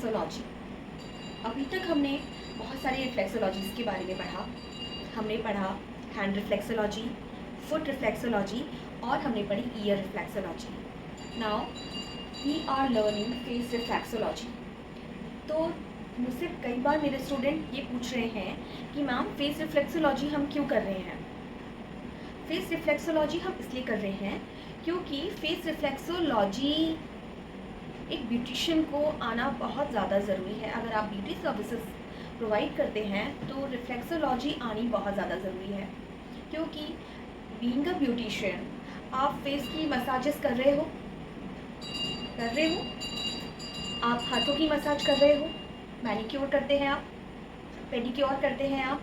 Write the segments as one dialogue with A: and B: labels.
A: Reflexology. अभी तक हमने बहुत सारी रिफ्लेक्सोलॉजीज़ के बारे में पढ़ा। हमने पढ़ा हैंड रिफ्लेक्सोलॉजी, फुट रिफ्लेक्सोलॉजी और हमने पढ़ी ear reflexology. Now we are learning face reflexology. तो मुझसे कई बार मेरे स्टूडेंट ये पूछ रहे हैं कि मैम फेस रिफ्लेक्सोलॉजी हम क्यों कर रहे हैं। फेस रिफ्लेक्सोलॉजी हम इसलिए कर रहे हैं क्योंकि फेस रिफ्लेक्सोलॉजी एक ब्यूटिशियन को आना बहुत ज़्यादा ज़रूरी है। अगर आप ब्यूटी सर्विसेज प्रोवाइड करते हैं तो रिफ्लेक्सोलॉजी आनी बहुत ज़्यादा ज़रूरी है, क्योंकि बीइंग अ ब्यूटिशियन आप फेस की मसाजेस कर रहे हो, आप हाथों की मसाज कर रहे हो, मैनिक्योर करते हैं आप, पेडिक्योर करते हैं आप,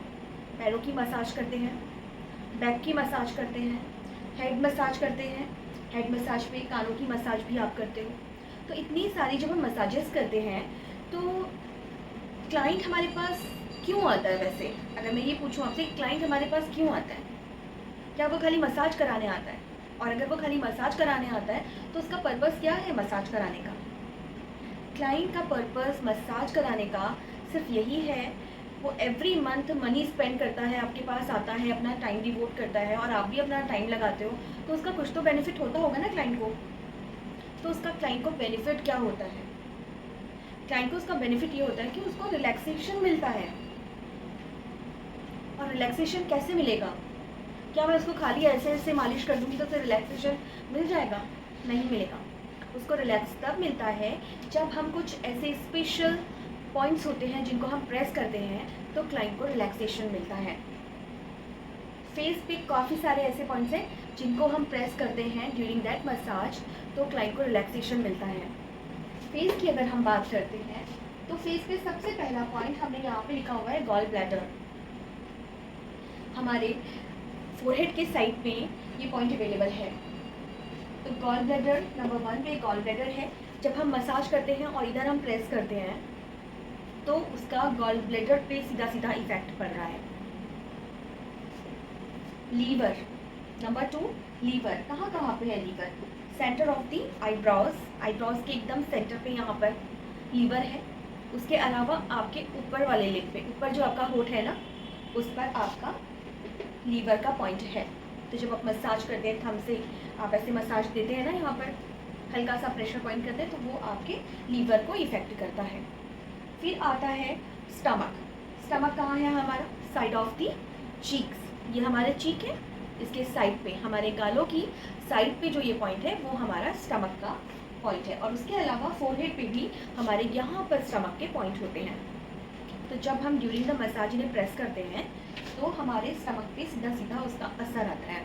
A: पैरों की मसाज करते हैं, बैक की मसाज करते हैं, हेड मसाज करते हैं, हेड मसाज पे कानों की मसाज भी आप करते हो। तो इतनी सारी जब हम मसाजेस करते हैं तो क्लाइंट हमारे पास क्यों आता है? वैसे अगर मैं ये पूछूं आपसे, क्लाइंट हमारे पास क्यों आता है? क्या वो खाली मसाज कराने आता है? और अगर वो खाली मसाज कराने आता है तो उसका पर्पस क्या है मसाज कराने का? क्लाइंट का पर्पस मसाज कराने का सिर्फ यही है, वो एवरी मंथ मनी स्पेंड करता है, आपके पास आता है, अपना टाइम डिवोट करता है और आप भी अपना टाइम लगाते हो, तो उसका कुछ तो बेनिफिट होता होगा ना क्लाइंट को। तो उसका क्लाइंट को बेनिफिट क्या होता है? क्लाइंट को उसका बेनिफिट ये होता है कि उसको रिलैक्सेशन मिलता है। और रिलैक्सेशन कैसे मिलेगा? क्या मैं उसको खाली ऐसे ऐसे मालिश कर दूँगी तो उसे रिलैक्सेशन मिल जाएगा? नहीं मिलेगा। उसको रिलैक्स तब मिलता है जब हम कुछ ऐसे स्पेशल पॉइंट्स होते हैं जिनको हम प्रेस करते हैं तो क्लाइंट को रिलैक्सेशन मिलता है। फेस पे काफ़ी सारे ऐसे पॉइंट्स हैं जिनको हम प्रेस करते हैं ड्यूरिंग दैट मसाज, तो क्लाइंट को रिलैक्सेशन मिलता है। फेस की अगर हम बात करते हैं तो फेस पे सबसे पहला पॉइंट हमने यहाँ पे लिखा हुआ है गॉल ब्लैडर। हमारे फोरहेड के साइड पे ये पॉइंट अवेलेबल है। तो गॉल ब्लैडर नंबर 1 पे गॉल ब्लैडर है। जब हम मसाज करते हैं और इधर हम प्रेस करते हैं तो उसका गॉल ब्लैडर पे सीधा सीधा इफेक्ट पड़ रहा है। लीवर नंबर 2, लीवर कहाँ कहाँ पे है? Liver centre of the eyebrows, eyebrows के एकदम सेंटर पे यहाँ पर लीवर है। उसके अलावा आपके ऊपर वाले लिप पे, ऊपर जो आपका होठ है ना, उस पर आपका लीवर का पॉइंट है। तो जब आप मसाज करते हैं थंब से आप ऐसे मसाज देते हैं ना, यहाँ पर हल्का सा प्रेशर पॉइंट करते हैं तो वो आपके लीवर को इफेक्ट करता है। फिर आता है स्टमक। स्टमक कहाँ है? हमारा साइड ऑफ दी चीक्स, ये हमारे चीक है, इसके साइड पे हमारे गालों की साइड पे जो ये पॉइंट है वो हमारा स्टमक का पॉइंट है। और उसके अलावा फोरहेड पे भी हमारे यहाँ पर स्टमक के पॉइंट होते हैं। तो जब हम ड्यूरिंग द मसाज इन्हें प्रेस करते हैं तो हमारे स्टमक पे सीधा सीधा उसका असर आता है।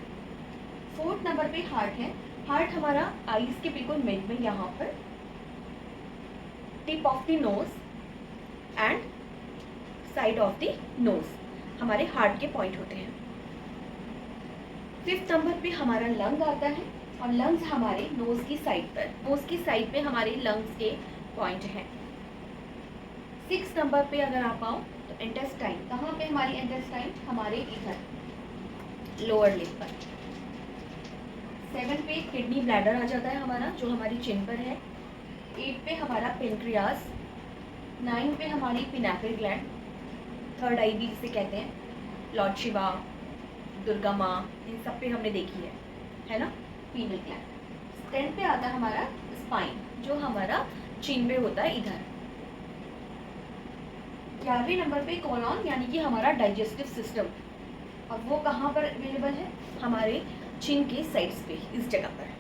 A: 4th नंबर पे हार्ट है। हार्ट हमारा आईज के बिल्कुल मिड में, यहाँ पर tip of the nose and side of the nose हमारे हार्ट के पॉइंट होते हैं। 5th नंबर पे हमारा लंग आता है और लंग्स हमारे नोज की साइड पर, नोज की साइड पे हमारे लंग्स के पॉइंट हैं। 6th नंबर पे अगर आप आओ तो इंटेस्टाइन, कहाँ पे हमारी इंटेस्टाइन? हमारे इधर लोअर लिप पर। 7 पे किडनी ब्लैडर आ जाता है हमारा, जो हमारी चिन पर है। 8 पे हमारा पेनक्रियास। 9 पे हमारी पिनेकल ग्लैंड, थर्ड आई भी जिसे कहते हैं, लॉर्ड शिवा, दुर्गा माँ, इन सब पे हमने देखी है ना, पीनल ग्लैंड। 10 पे आता है हमारा स्पाइन, जो हमारा चिन पे होता है इधर। 11वें नंबर पे कोलॉन, यानी कि हमारा डाइजेस्टिव सिस्टम, और वो कहाँ पर अवेलेबल है? हमारे चिन के साइड्स पे, इस जगह पर।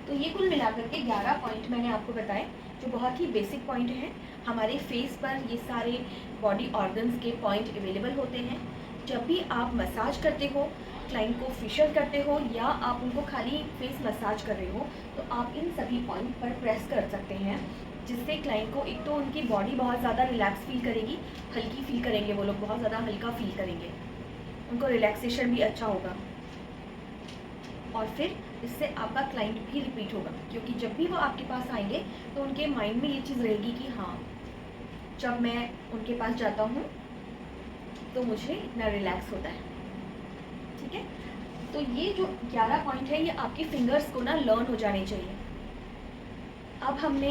A: तो ये कुल मिलाकर के 11 पॉइंट मैंने आपको बताए, जो बहुत ही बेसिक पॉइंट हैं। हमारे फेस पर ये सारे बॉडी ऑर्गन्स के पॉइंट अवेलेबल होते हैं। जब भी आप मसाज करते हो, क्लाइंट को फेशियल करते हो या आप उनको खाली फेस मसाज कर रहे हो, तो आप इन सभी पॉइंट पर प्रेस कर सकते हैं, जिससे क्लाइंट को एक तो उनकी बॉडी बहुत ज़्यादा रिलैक्स फील करेगी, हल्की फील करेंगे, वो लोग बहुत ज़्यादा हल्का फील करेंगे, उनको रिलैक्सेशन भी अच्छा होगा। और फिर इससे आपका क्लाइंट भी रिपीट होगा, क्योंकि जब भी वो आपके पास आएंगे तो उनके माइंड में ये चीज़ रहेगी कि हाँ, जब मैं उनके पास जाता हूँ तो मुझे इतना रिलैक्स होता है। ठीक है, तो ये जो 11 पॉइंट है ये आपकी फिंगर्स को ना लर्न हो जाने चाहिए। अब हमने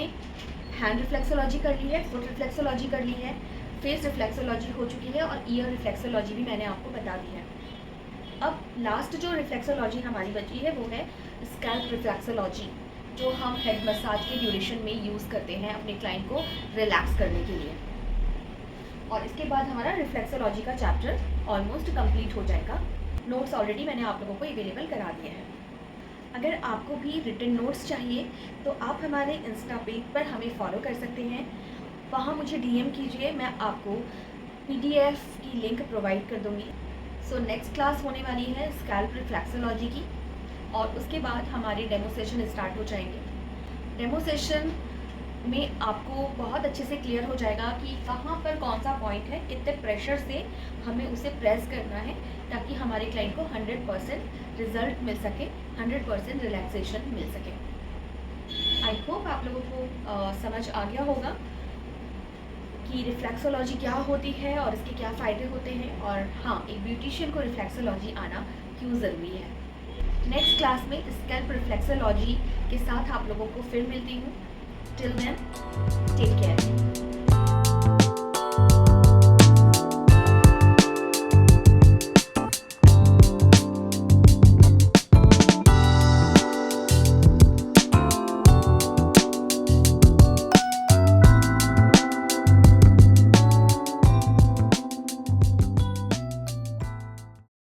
A: हैंड रिफ्लेक्सोलॉजी कर ली है, फुट रिफ्लेक्सोलॉजी कर ली है, फेस रिफ्लेक्सोलॉजी हो चुकी है और ईयर रिफ्लेक्सोलॉजी भी मैंने आपको बता दी है। अब लास्ट जो रिफ्लेक्सोलॉजी हमारी बची है वो है स्कैल्प रिफ्लेक्सोलॉजी, जो हम हेड मसाज के ड्यूरेशन में यूज़ करते हैं अपने क्लाइंट को रिलैक्स करने के लिए। और इसके बाद हमारा रिफ्लेक्सोलॉजी का चैप्टर ऑलमोस्ट कंप्लीट हो जाएगा। नोट्स ऑलरेडी मैंने आप लोगों को अवेलेबल करा दिए हैं। अगर आपको भी रिटन नोट्स चाहिए तो आप हमारे इंस्टा पेज पर हमें फॉलो कर सकते हैं, वहाँ मुझे डीएम कीजिए, मैं आपको पीडीएफ की लिंक प्रोवाइड कर दूँगी। सो नेक्स्ट क्लास होने वाली है स्कैल्प रिफ्लेक्सोलॉजी की, और उसके बाद हमारे डेमो सेशन स्टार्ट हो जाएंगे। डेमो सेशन में आपको बहुत अच्छे से क्लियर हो जाएगा कि कहाँ पर कौन सा पॉइंट है, कितने प्रेशर से हमें उसे प्रेस करना है ताकि हमारे क्लाइंट को 100% रिजल्ट मिल सके, 100% रिलैक्सेशन मिल सके। आई होप आप लोगों को समझ आ गया होगा कि रिफ्लेक्सोलॉजी क्या होती है और इसके क्या फ़ायदे होते हैं, और हाँ, एक ब्यूटिशियन को रिफ्लेक्सोलॉजी आना क्यों ज़रूरी है। नेक्स्ट क्लास में स्कैल्प रिफ्लेक्सोलॉजी के साथ आप लोगों को फिर मिलती हूँ। Till then, take care.